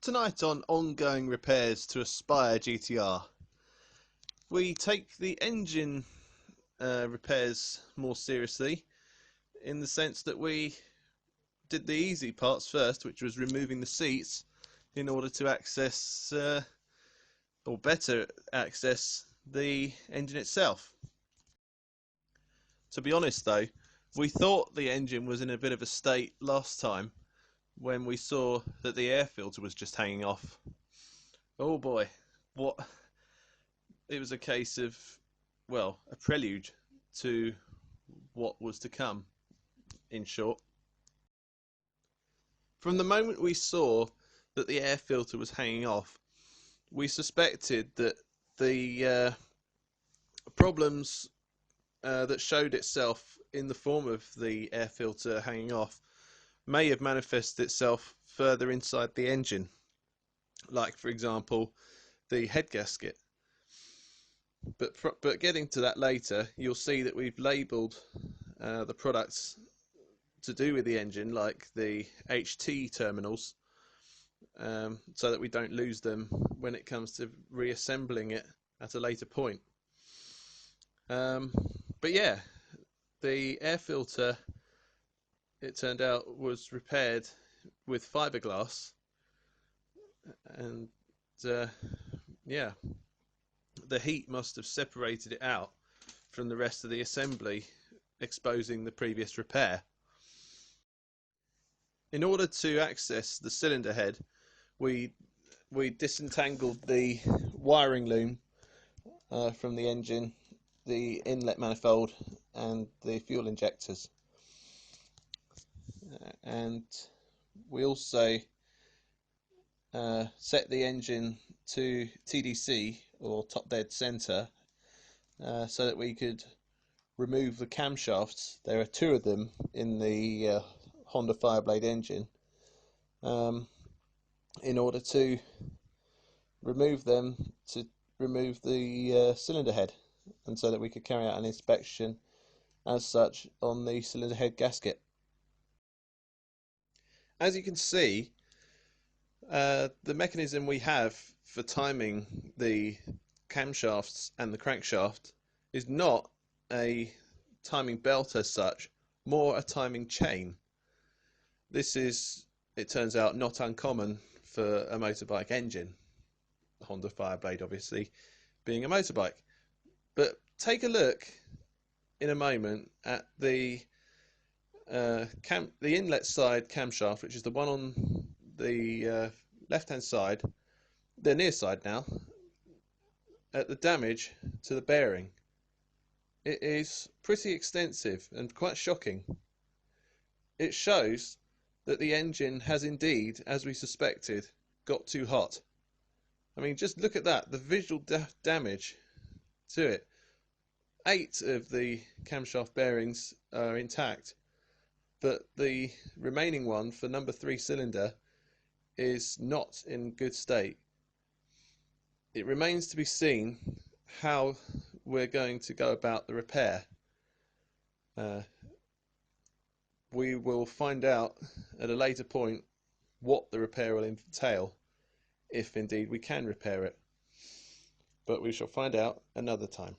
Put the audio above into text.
Tonight on ongoing repairs to a Spire GTR, we take the engine repairs more seriously, in the sense that we did the easy parts first, which was removing the seats in order to access, or better access, the engine itself. To be honest though, we thought the engine was in a bit of a state last time when we saw that the air filter was just hanging off. Oh boy, what? It was a case of, well, a prelude to what was to come, in short. From the moment we saw that the air filter was hanging off, we suspected that the problems that showed itself in the form of the air filter hanging off may have manifested itself further inside the engine, like for example the head gasket. But getting to that later, you'll see that we've labelled the products to do with the engine, like the HT terminals, so that we don't lose them when it comes to reassembling it at a later point. But yeah, the air filter, it turned out, was repaired with fiberglass, and yeah, the heat must have separated it out from the rest of the assembly, exposing the previous repair. In order to access the cylinder head, we disentangled the wiring loom from the engine, the inlet manifold and the fuel injectors, and we also set the engine to TDC, or top dead center, so that we could remove the camshafts. There are two of them in the Honda Fireblade engine, in order to remove them, to remove the cylinder head, and so that we could carry out an inspection as such on the cylinder head gasket. As you can see, the mechanism we have for timing the camshafts and the crankshaft is not a timing belt as such, more a timing chain. This is, it turns out, not uncommon for a motorbike engine, Honda Fireblade obviously being a motorbike. But take a look in a moment at the inlet side camshaft, which is the one on the left hand side, the near side now, at the damage to the bearing. It is pretty extensive and quite shocking. It shows that the engine has indeed, as we suspected, got too hot. I mean, just look at that, the visual damage to it. 8 of the camshaft bearings are intact, but the remaining one for number 3 cylinder is not in good state. It remains to be seen how we're going to go about the repair. We will find out at a later point what the repair will entail, if indeed we can repair it. But we shall find out another time.